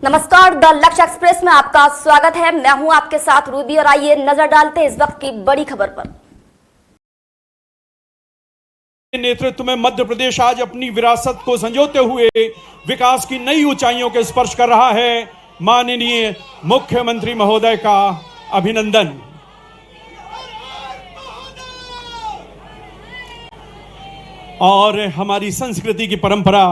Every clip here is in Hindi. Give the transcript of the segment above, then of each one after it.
नमस्कार, द लक्ष्य एक्सप्रेस में आपका स्वागत है। मैं हूं आपके साथ रूबी और आइए नजर डालते हैं इस वक्त की बड़ी खबर पर। नेतृत्व में मध्य प्रदेश आज अपनी विरासत को संजोते हुए विकास की नई ऊंचाइयों के स्पर्श कर रहा है। माननीय मुख्यमंत्री महोदय का अभिनंदन। और हमारी संस्कृति की परंपरा,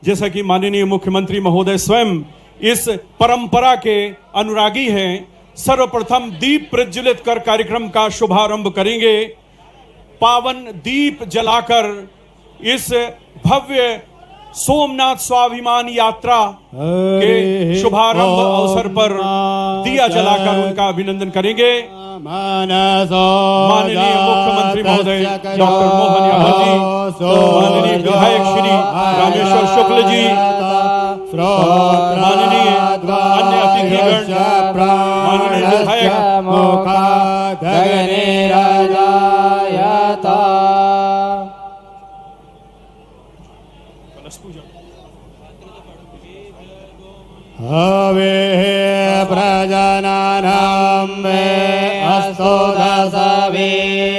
जैसा कि माननीय मुख्यमंत्री महोदय स्वयं इस परंपरा के अनुरागी हैं, सर्वप्रथम दीप प्रज्वलित कर कार्यक्रम का शुभारंभ करेंगे। पावन दीप जलाकर इस भव्य सोमनाथ स्वाभिमान यात्रा के शुभारंभ अवसर पर दिया जलाकर उनका अभिनंदन करेंगे। माननीय मुख्यमंत्री महोदय डॉक्टर मोहन यादव जी, माननीय विधायक श्री रामेश्वर शुक्ल जी, माननीय अन्य अतिथिगण, माननीय विधायक हवे प्रजननं मे अस्तु दशवीरगुं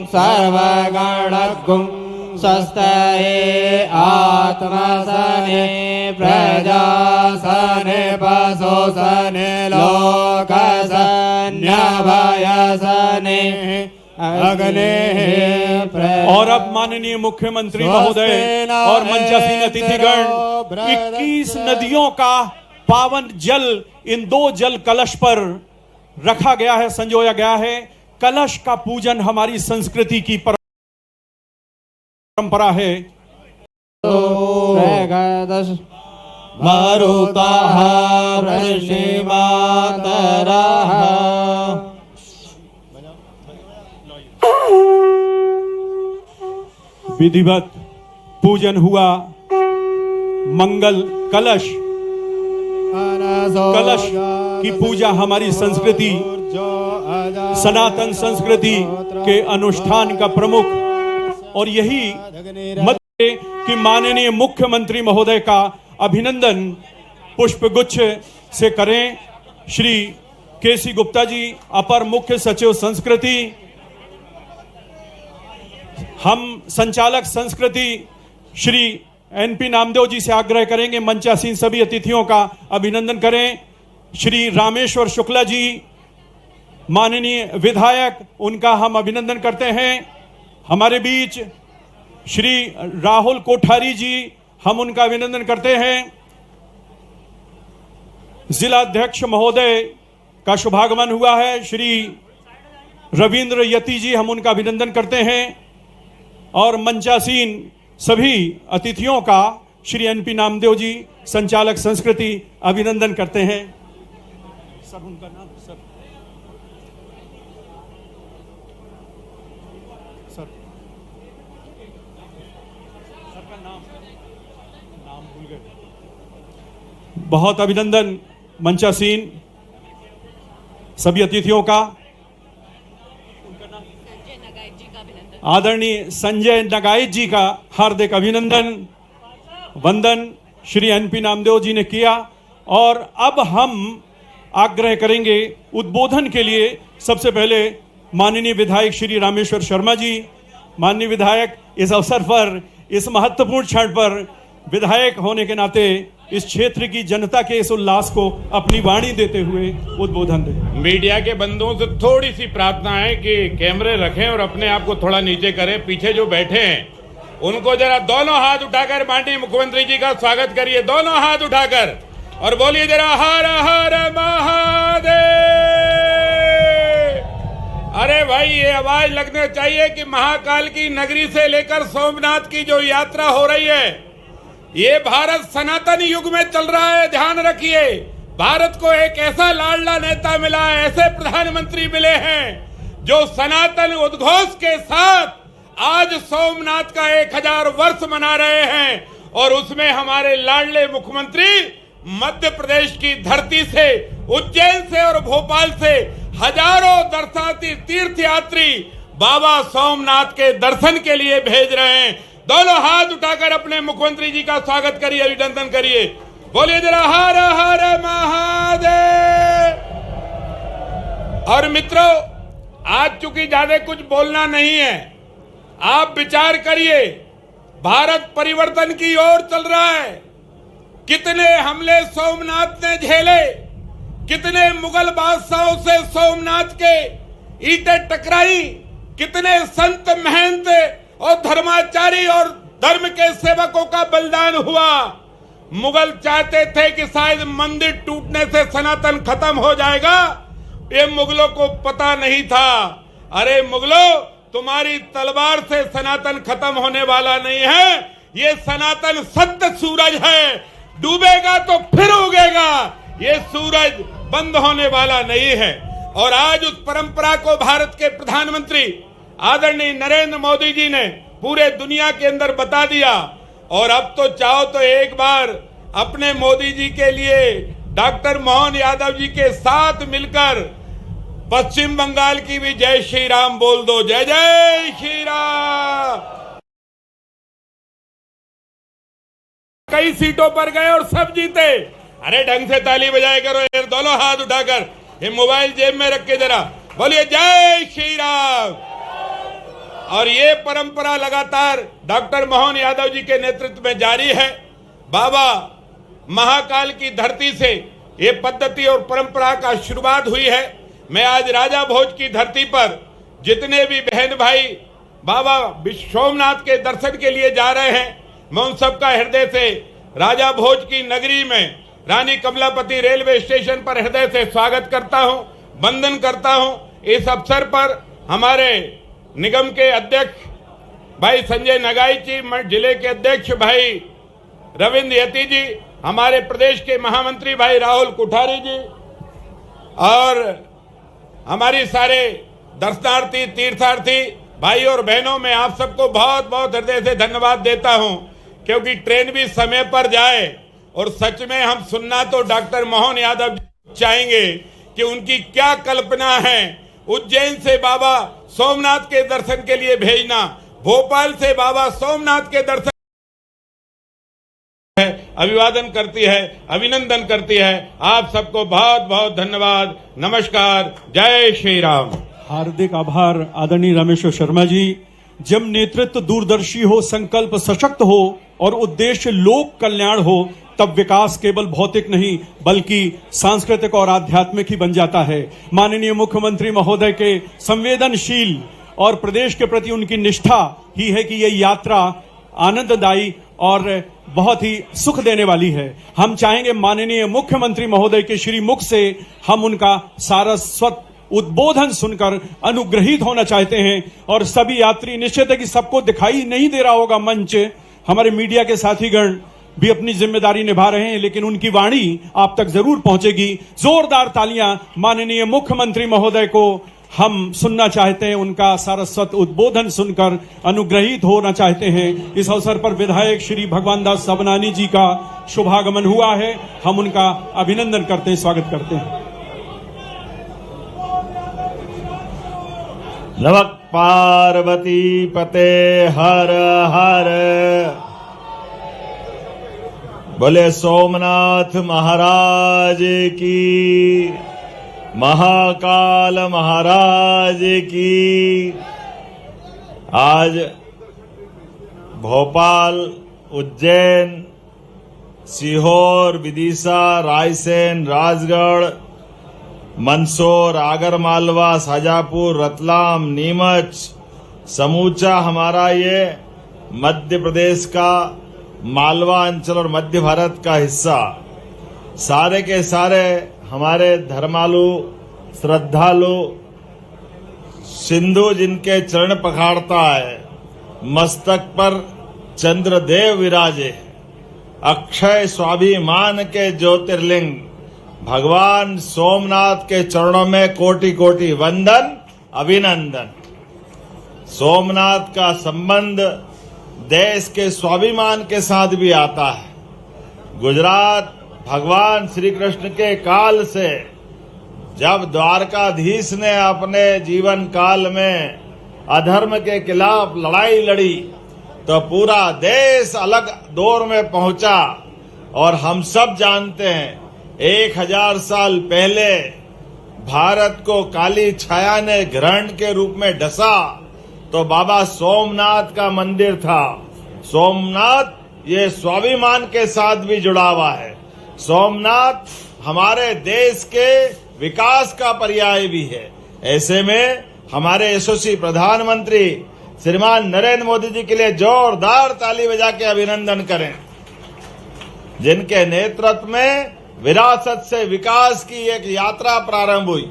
सर्वगणगुं स्वस्ते आत्मसने प्रजासने पशुसने लोकसने भयसने अग्ने। और अब माननीय मुख्यमंत्री महोदय और मंचासीन अतिथिगण 21 नदियों का पावन जल इन 2 जल कलश पर रखा गया है, संजोया गया है। कलश का पूजन हमारी संस्कृति की परंपरा है। मरुतः वृषिमातरः विधिवत पूजन हुआ। मंगल कलश की पूजा हमारी संस्कृति, सनातन संस्कृति के अनुष्ठान का प्रमुख, और यही मध्य कि माननीय मुख्यमंत्री महोदय का अभिनंदन पुष्पगुच्छ से करें। श्री केसी गुप्ता जी, अपर मुख्य सचिव संस्कृति। हम संचालक संस्कृति श्री एनपी नामदेव जी से आग्रह करेंगे मंचासीन सभी अतिथियों का अभिनंदन करें। श्री रामेश्वर शुक्ला जी, माननीय विधायक, उनका हम अभिनंदन करते हैं। हमारे बीच श्री राहुल कोठारी जी, हम उनका अभिनंदन करते हैं। जिला अध्यक्ष महोदय का शुभागमन हुआ है, श्री रविंद्र यति जी, हम उनका अभिनंदन करते हैं। और मंचासीन सभी अतिथियों का श्री एनपी नामदेव जी, संचालक संस्कृति, अभिनंदन करते हैं। सर उनका नाम सर का नाम भूल गए। बहुत अभिनंदन मंचासीन सभी अतिथियों का। आदरणीय संजय नगाइत जी का हार्दिक अभिनंदन वंदन श्री एनपी नामदेव जी ने किया। और अब हम आग्रह करेंगे उद्बोधन के लिए सबसे पहले माननीय विधायक श्री रामेश्वर शर्मा जी। माननीय विधायक, इस अवसर पर, इस महत्वपूर्ण क्षण पर विधायक होने के नाते इस क्षेत्र की जनता के इस उल्लास को अपनी वाणी देते हुए उद्बोधन दें। मीडिया के बंधुओं से थोड़ी सी प्रार्थना है कि कैमरे रखें और अपने आप को थोड़ा नीचे करें। पीछे जो बैठे हैं उनको जरा दोनों हाथ उठाकर माननीय मुख्यमंत्री जी का स्वागत करिए, दोनों हाथ उठाकर, और बोलिए जरा हर हर महादेव। अरे भाई, ये आवाज लगना चाहिए कि महाकाल की नगरी से लेकर सोमनाथ की जो यात्रा हो रही है, ये भारत सनातन युग में चल रहा है। ध्यान रखिए, भारत को एक ऐसा लाडला नेता मिला है, ऐसे प्रधानमंत्री मिले हैं जो सनातन उद्घोष के साथ आज सोमनाथ का 1000 वर्ष मना रहे हैं। और उसमें हमारे लाडले मुख्यमंत्री मध्य प्रदेश की धरती से, उज्जैन से और भोपाल से हजारों दर्शनार्थी तीर्थयात्री बाबा सोमनाथ के दर्शन के लिए भेज रहे हैं। दोनों हाथ उठाकर अपने मुख्यमंत्री जी का स्वागत करिए, अभिनंदन करिए। बोलिए जरा हर और मित्रों, आज चूंकि ज्यादा कुछ बोलना नहीं है, आप विचार करिए, भारत परिवर्तन की ओर चल रहा है। कितने हमले सोमनाथ ने झेले, कितने मुगल बादशाहों से सोमनाथ के ईंटें टकराई, कितने संत महंत और धर्माचारी और धर्म के सेवकों का बलिदान हुआ। मुगल चाहते थे कि शायद मंदिर टूटने से सनातन खत्म हो जाएगा, ये मुगलों को पता नहीं था। अरे मुगलों, तुम्हारी तलवार से सनातन खत्म होने वाला नहीं है, ये सनातन सत्य सूरज है, डूबेगा तो फिर उगेगा, ये सूरज बंद होने वाला नहीं है। और आज उस परंपरा को भारत के प्रधानमंत्री आदरणीय नरेंद्र मोदी जी ने पूरे दुनिया के अंदर बता दिया। और अब तो चाहो तो एक बार अपने मोदी जी के लिए डॉक्टर मोहन यादव जी के साथ मिलकर पश्चिम बंगाल की भी जय श्री राम बोल दो। जय जय श्री राम। कई सीटों पर गए और सब जीते। अरे ढंग से ताली बजाया करो यार, दोनों हाथ उठाकर, ये मोबाइल जेब में रख के जरा बोलिए जय श्री राम। और ये परंपरा लगातार डॉक्टर मोहन यादव जी के नेतृत्व में जारी है। बाबा महाकाल की धरती से ये पद्धति और परंपरा का शुरुआत हुई है। मैं आज राजा भोज की धरती पर जितने भी बहन भाई बाबा सोमनाथ के दर्शन के लिए जा रहे हैं, मैं उन सबका हृदय से राजा भोज की नगरी में रानी कमलापति रेलवे स्टेशन पर हृदय से स्वागत करता हूं, वंदन करता हूं। इस अवसर पर हमारे निगम के अध्यक्ष भाई संजय नगाई जी, जिले के अध्यक्ष भाई रविंद्र यति जी, हमारे प्रदेश के महामंत्री भाई राहुल कुठारी जी और हमारी सारे दर्शनार्थी तीर्थार्थी भाई और बहनों, में आप सबको बहुत बहुत हृदय से धन्यवाद देता हूं, क्योंकि ट्रेन भी समय पर जाए। और सच में हम सुनना तो डॉक्टर मोहन यादव चाहेंगे कि उनकी क्या कल्पना है, उज्जैन से बाबा सोमनाथ के दर्शन के लिए भेजना, भोपाल से बाबा सोमनाथ के दर्शन अभिवादन करती है, अभिनंदन करती है। आप सबको बहुत बहुत धन्यवाद। नमस्कार। जय श्री राम। हार्दिक आभार आदरणीय रामेश्वर शर्मा जी। जब नेतृत्व दूरदर्शी हो, संकल्प सशक्त हो और उद्देश्य लोक कल्याण हो, तब विकास केवल भौतिक नहीं बल्कि सांस्कृतिक और आध्यात्मिक ही बन जाता है। माननीय मुख्यमंत्री महोदय के संवेदनशील और प्रदेश के प्रति उनकी निष्ठा ही है कि ये यात्रा आनंददायी और बहुत ही सुख देने वाली है। हम चाहेंगे माननीय मुख्यमंत्री महोदय के श्री मुख से हम उनका सारस्वत उद्बोधन सुनकर अनुग्रहित होना चाहते हैं। और सभी यात्री, निश्चित है कि सबको दिखाई नहीं दे रहा होगा मंच, हमारे मीडिया के साथीगण भी अपनी जिम्मेदारी निभा रहे हैं, लेकिन उनकी वाणी आप तक जरूर पहुंचेगी। जोरदार तालियां माननीय मुख्यमंत्री महोदय को हम सुनना चाहते हैं, उनका सारस्वत उद्बोधन सुनकर अनुग्रहित होना चाहते हैं। इस अवसर पर विधायक श्री भगवान दास सबनानी जी का शुभागमन हुआ है, हम उनका अभिनंदन करते हैं, स्वागत करते हैं। नमः पार्वती पते हर हर। बोले सोमनाथ महाराज की, महाकाल महाराज की। आज भोपाल, उज्जैन, सीहोर, विदिशा, रायसेन, राजगढ़, मंदसौर, आगरमालवा, शाजापुर, रतलाम, नीमच, समूचा हमारा ये मध्य प्रदेश का मालवा अंचल और मध्य भारत का हिस्सा, सारे के सारे हमारे धर्मालु श्रद्धालु सिंधु जिनके चरण पखाड़ता है, मस्तक पर चंद्रदेव विराजे, अक्षय स्वाभिमान के ज्योतिर्लिंग भगवान सोमनाथ के चरणों में कोटि कोटि वंदन अभिनंदन। सोमनाथ का संबंध देश के स्वाभिमान के साथ भी आता है। गुजरात भगवान श्री कृष्ण के काल से जब द्वारकाधीश ने अपने जीवन काल में अधर्म के खिलाफ लड़ाई लड़ी तो पूरा देश अलग दौर में पहुंचा। और हम सब जानते हैं 1000 साल पहले भारत को काली छाया ने ग्रहण के रूप में डसा तो बाबा सोमनाथ का मंदिर था। सोमनाथ ये स्वाभिमान के साथ भी जुड़ा हुआ है। सोमनाथ हमारे देश के विकास का पर्याय भी है। ऐसे में हमारे यशस्वी प्रधानमंत्री श्रीमान नरेंद्र मोदी जी के लिए जोरदार ताली बजा के अभिनंदन करें, जिनके नेतृत्व में विरासत से विकास की एक यात्रा प्रारंभ हुई,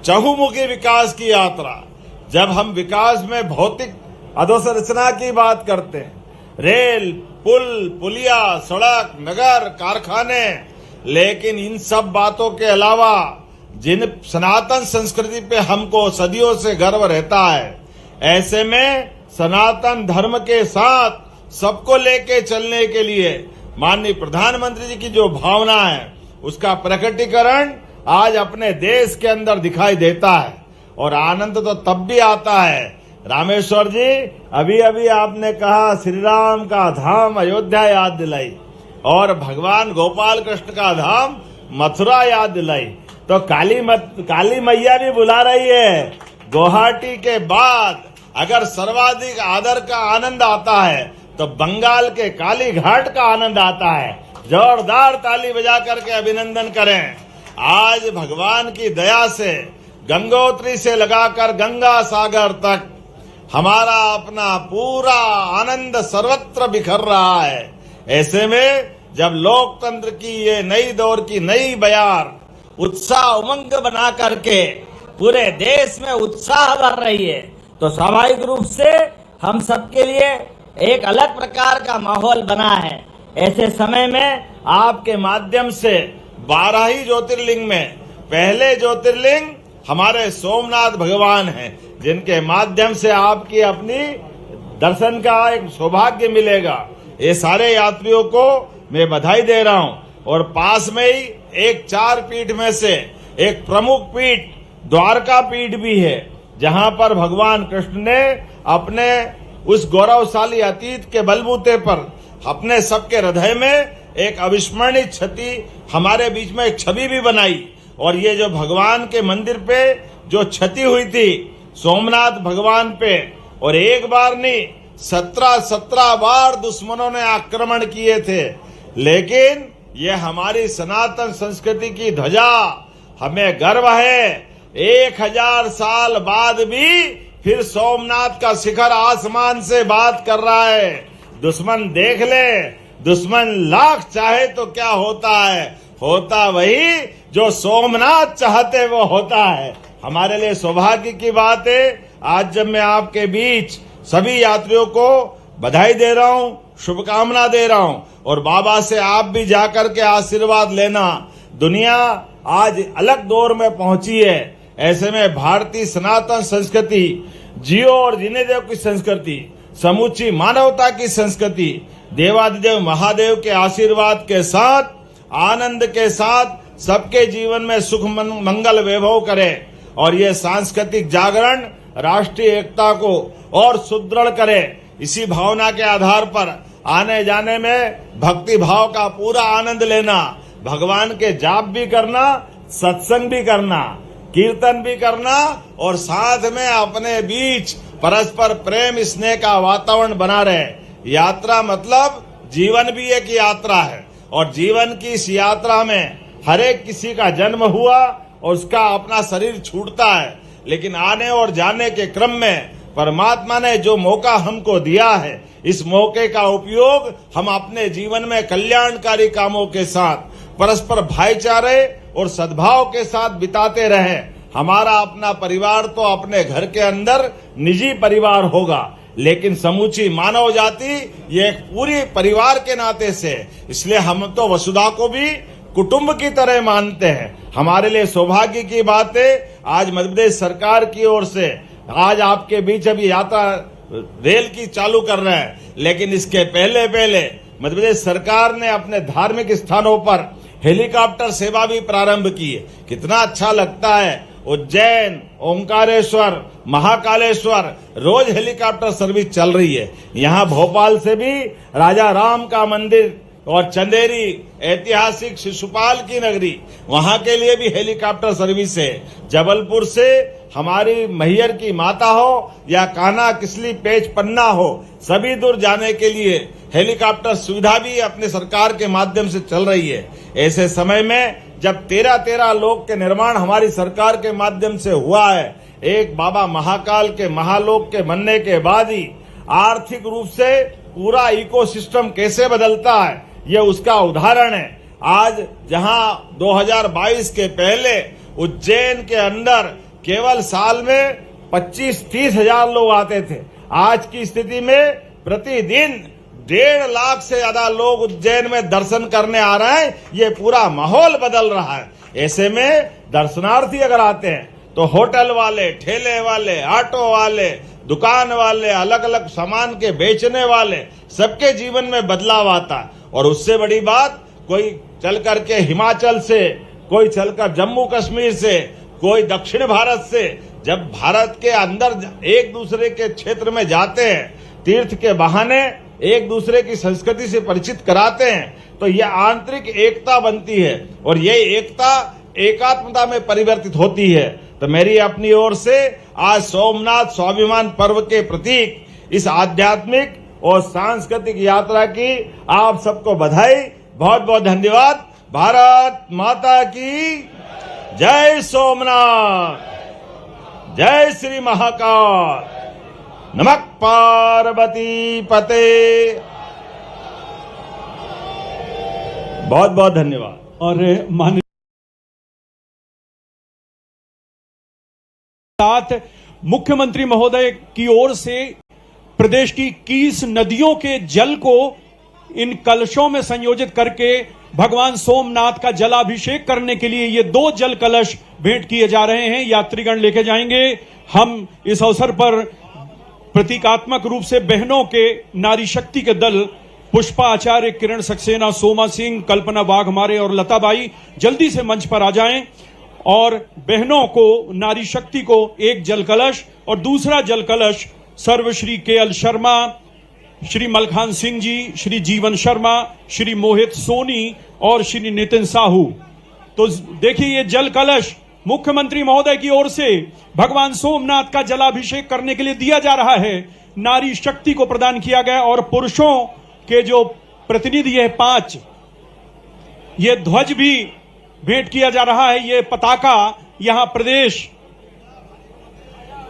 चहुमुखी विकास की यात्रा। जब हम विकास में भौतिक अधोसंरचना की बात करते हैं, रेल, पुल, पुलिया, सड़क, नगर, कारखाने, लेकिन इन सब बातों के अलावा जिन सनातन संस्कृति पे हमको सदियों से गर्व रहता है, ऐसे में सनातन धर्म के साथ सबको लेके चलने के लिए माननीय प्रधानमंत्री जी की जो भावना है, उसका प्रकटीकरण आज अपने देश के अंदर दिखाई देता है। और आनंद तो तब भी आता है, रामेश्वर जी अभी अभी आपने कहा श्री राम का धाम अयोध्या याद दिलाई और भगवान गोपाल कृष्ण का धाम मथुरा याद दिलाई, तो काली मैया भी बुला रही है। गुवाहाटी के बाद अगर सर्वाधिक आदर का आनंद आता है तो बंगाल के काली घाट का आनंद आता है। जोरदार ताली बजा करके अभिनंदन करें। आज भगवान की दया से गंगोत्री से लगाकर गंगा सागर तक हमारा अपना पूरा आनंद सर्वत्र बिखर रहा है। ऐसे में जब लोकतंत्र की ये नई दौर की नई बयार उत्साह उमंग बना करके पूरे देश में उत्साह भर रही है, तो स्वाभाविक रूप से हम सबके लिए एक अलग प्रकार का माहौल बना है। ऐसे समय में आपके माध्यम से 12 ही ज्योतिर्लिंग में पहले ज्योतिर्लिंग हमारे सोमनाथ भगवान हैं, जिनके माध्यम से आपकी अपनी दर्शन का एक सौभाग्य मिलेगा। ये सारे यात्रियों को मैं बधाई दे रहा हूं। और पास में ही एक 4 पीठ में से एक प्रमुख पीठ द्वारका पीठ भी है, जहां पर भगवान कृष्ण ने अपने उस गौरवशाली अतीत के बलबूते पर अपने सबके हृदय में एक अविस्मरणीय छवि हमारे बीच में एक छवि भी बनाई। और ये जो भगवान के मंदिर पे जो क्षति हुई थी सोमनाथ भगवान पे, और एक बार नहीं 17 बार दुश्मनों ने आक्रमण किए थे, लेकिन ये हमारी सनातन संस्कृति की ध्वजा, हमें गर्व है 1000 साल बाद भी फिर सोमनाथ का शिखर आसमान से बात कर रहा है। दुश्मन देख ले, दुश्मन लाख चाहे तो क्या होता है, होता वही जो सोमनाथ चाहते वो होता है। हमारे लिए सौभाग्य की बात है आज जब मैं आपके बीच सभी यात्रियों को बधाई दे रहा हूं, शुभकामना दे रहा हूं, और बाबा से आप भी जाकर के आशीर्वाद लेना। दुनिया आज अलग दौर में पहुंची है, ऐसे में भारतीय सनातन संस्कृति, जियो और जीने देव की संस्कृति, समूची मानवता की संस्कृति देवादिदेव महादेव के आशीर्वाद के साथ, आनंद के साथ सबके जीवन में सुख मंगल वैभव करे। और ये सांस्कृतिक जागरण राष्ट्रीय एकता को और सुदृढ़ करे। इसी भावना के आधार पर आने जाने में भक्ति भाव का पूरा आनंद लेना, भगवान के जाप भी करना, सत्संग भी करना, कीर्तन भी करना, और साथ में अपने बीच परस्पर प्रेम स्नेह का वातावरण बना रहे। यात्रा मतलब जीवन भी एक यात्रा है, और जीवन की इस यात्रा में हर एक किसी का जन्म हुआ और उसका अपना शरीर छूटता है, लेकिन आने और जाने के क्रम में परमात्मा ने जो मौका हमको दिया है, इस मौके का उपयोग हम अपने जीवन में कल्याणकारी कामों के साथ परस्पर भाईचारे और सद्भाव के साथ बिताते रहें। हमारा अपना परिवार तो अपने घर के अंदर निजी परिवार होगा, लेकिन समूची मानव जाति ये एक पूरी परिवार के नाते से, इसलिए हम तो वसुधा को भी कुटुंब की तरह मानते हैं। हमारे लिए सौभाग्य की बात है आज मध्य प्रदेश सरकार की ओर से आज आपके बीच अभी यात्रा रेल की चालू कर रहे हैं, लेकिन इसके पहले मध्य प्रदेश सरकार ने अपने धार्मिक स्थानों पर हेलीकॉप्टर सेवा भी प्रारंभ की है। कितना अच्छा लगता है। उज्जैन, ओंकारेश्वर, महाकालेश्वर रोज हेलीकॉप्टर सर्विस चल रही है। यहाँ भोपाल से भी राजा राम का मंदिर और चंदेरी ऐतिहासिक शिशुपाल की नगरी, वहां के लिए भी हेलीकॉप्टर सर्विस है। जबलपुर से हमारी मैहर की माता हो या कान्हा किसली पेच पन्ना हो, सभी दूर जाने के लिए हेलीकॉप्टर सुविधा भी अपने सरकार के माध्यम से चल रही है। ऐसे समय में जब 13 लोक के निर्माण हमारी सरकार के माध्यम से हुआ है, एक बाबा महाकाल के महालोक के बनने के बाद ही आर्थिक रूप से पूरा इकोसिस्टम कैसे बदलता है, यह उसका उदाहरण है। आज जहां 2022 के पहले उज्जैन के अंदर केवल साल में 25-30 हजार लोग आते थे, आज की स्थिति में प्रतिदिन 1.5 लाख से ज्यादा लोग उज्जैन में दर्शन करने आ रहे हैं। ये पूरा माहौल बदल रहा है। ऐसे में दर्शनार्थी अगर आते हैं तो होटल वाले, ठेले वाले, ऑटो वाले, दुकान वाले, अलग अलग सामान के बेचने वाले, सबके जीवन में बदलाव आता है। और उससे बड़ी बात, कोई चल करके हिमाचल से, कोई चलकर जम्मू कश्मीर से, कोई दक्षिण भारत से, जब भारत के अंदर एक दूसरे के क्षेत्र में जाते हैं, तीर्थ के बहाने एक दूसरे की संस्कृति से परिचित कराते हैं, तो यह आंतरिक एकता बनती है और ये एकता एकात्मता में परिवर्तित होती है। तो मेरी अपनी ओर से आज सोमनाथ स्वाभिमान पर्व के प्रतीक इस आध्यात्मिक और सांस्कृतिक यात्रा की आप सबको बधाई, बहुत बहुत धन्यवाद। भारत माता की जय सोमनाथ, जय श्री महाकाल, नमः पार्वती पते। बहुत बहुत धन्यवाद। और माननीय साथ मुख्यमंत्री महोदय की ओर से प्रदेश की 21 नदियों के जल को इन कलशों में संयोजित करके भगवान सोमनाथ का जलाभिषेक करने के लिए ये 2 जल कलश भेंट किए जा रहे हैं। यात्रीगण लेके जाएंगे। हम इस अवसर पर प्रतीकात्मक रूप से बहनों के नारी शक्ति के दल पुष्पा आचार्य, किरण सक्सेना, सोमा सिंह, कल्पना वाघमारे और लताबाई जल्दी से मंच पर आ जाएं और बहनों को, नारी शक्ति को एक जल कलश और दूसरा जल कलश सर्वश्री केएल शर्मा, श्री मलखान सिंह जी, श्री जीवन शर्मा, श्री मोहित सोनी और श्री नितिन साहू। तो देखिए, ये जल कलश मुख्यमंत्री महोदय की ओर से भगवान सोमनाथ का जलाभिषेक करने के लिए दिया जा रहा है। नारी शक्ति को प्रदान किया गया और पुरुषों के जो प्रतिनिधि है 5, ये ध्वज भी भेंट किया जा रहा है। ये पताका यहां प्रदेश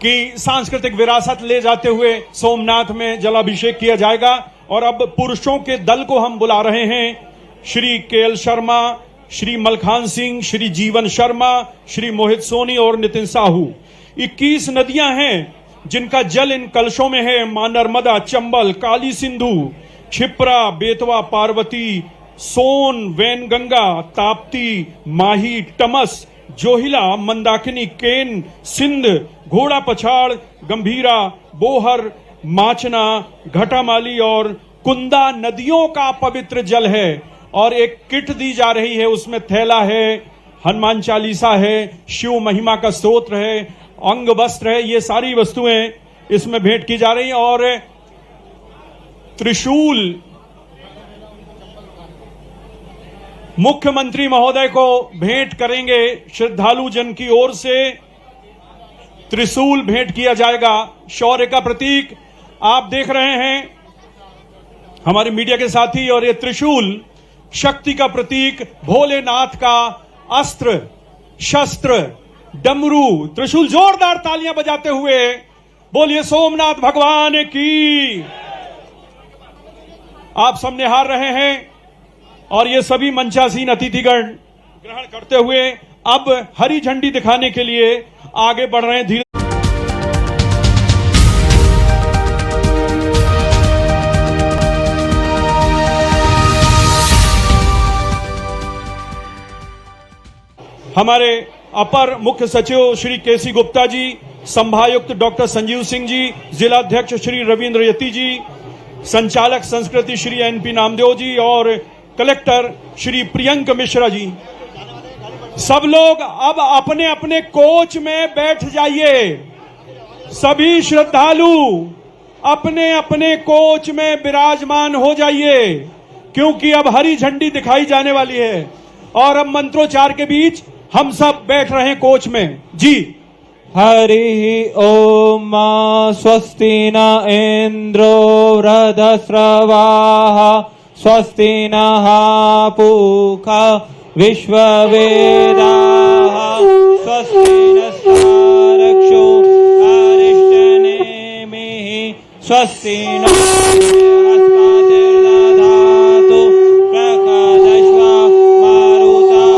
की सांस्कृतिक विरासत ले जाते हुए सोमनाथ में जलाभिषेक किया जाएगा। और अब पुरुषों के दल को हम बुला रहे हैं। श्री केएल शर्मा, श्री मलखान सिंह, श्री जीवन शर्मा, श्री मोहित सोनी और नितिन साहू। 21 नदियां हैं जिनका जल इन कलशों में है। मां नर्मदा, चंबल, काली सिंधु, क्षिप्रा, बेतवा, पार्वती, सोन, वैनगंगा, ताप्ती, माही, टमस, जोहिला, मंदाकिनी, केन, सिंध, घोड़ा पछाड़, गंभीरा, बोहर, माचना, घटामाली और कुंदा नदियों का पवित्र जल है। और एक किट दी जा रही है, उसमें थैला है, हनुमान चालीसा है, शिव महिमा का स्तोत्र है, अंग वस्त्र है, ये सारी वस्तुएं इसमें भेंट की जा रही हैं। और त्रिशूल मुख्यमंत्री महोदय को भेंट करेंगे। श्रद्धालु जन की ओर से त्रिशूल भेंट किया जाएगा, शौर्य का प्रतीक। आप देख रहे हैं हमारे मीडिया के साथी, और ये त्रिशूल शक्ति का प्रतीक, भोलेनाथ का अस्त्र शस्त्र, डमरू, त्रिशूल। जोरदार तालियां बजाते हुए बोलिए सोमनाथ भगवान की। आप सब निहार रहे हैं और ये सभी मंचासीन अतिथिगण ग्रहण करते हुए अब हरी झंडी दिखाने के लिए आगे बढ़ रहे हैं। धीरे हमारे अपर मुख्य सचिव श्री केसी गुप्ता जी, संभायुक्त डॉक्टर संजीव सिंह जी, जिलाध्यक्ष श्री रविंद्र यति जी, संचालक संस्कृति श्री एनपी नामदेव जी और कलेक्टर श्री प्रियंक मिश्रा जी, सब लोग अब अपने अपने कोच में बैठ जाइए। सभी श्रद्धालु अपने अपने कोच में विराजमान हो जाइए। क्योंकि अब हरी झंडी दिखाई जाने वाली है और अब मंत्रोच्चार के बीच हम सब बैठ रहे हैं कोच में। जी हरि ओम स्वस्ति न इंद्रो वृधस्रवाः स्वस्ति नः पूषा विश्ववेदाः स्वस्ति नस्तारक्षो अरिष्टनेमिः स्वस्ति न बृहस्पतिर्दधातु प्रकाशस्व मारुतः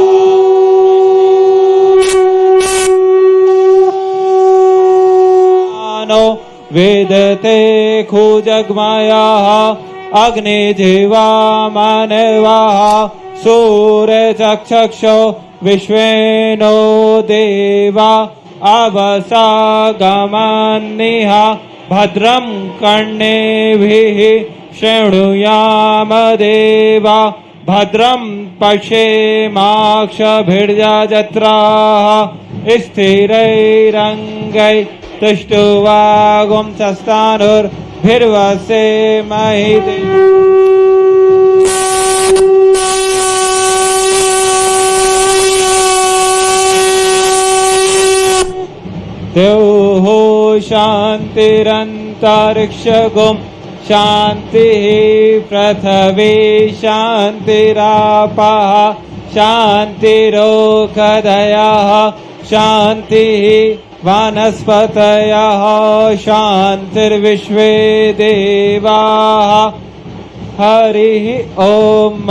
वेदते खुजग्मयः अग्निजिह्वा मानवाः सूर्यचक्षुषो विश्वेनो देवा अवसागमन्निः भद्रं कर्णेभिः शृणुयाम देवा भद्रं पश्येमाक्षभिर्यजत्राः स्थिरैरङ्गैः तुष्टुवागुंसस्तानुर्भिर्वसेमहि द्यौः शान्तिरन्तरिक्षगुं शान्तिः पृथिवी शान्तिरापः शान्तिरोषधयः शान्तिः वनस्पतयः शान्तिर्विश्वे देवाः हरिः ओम।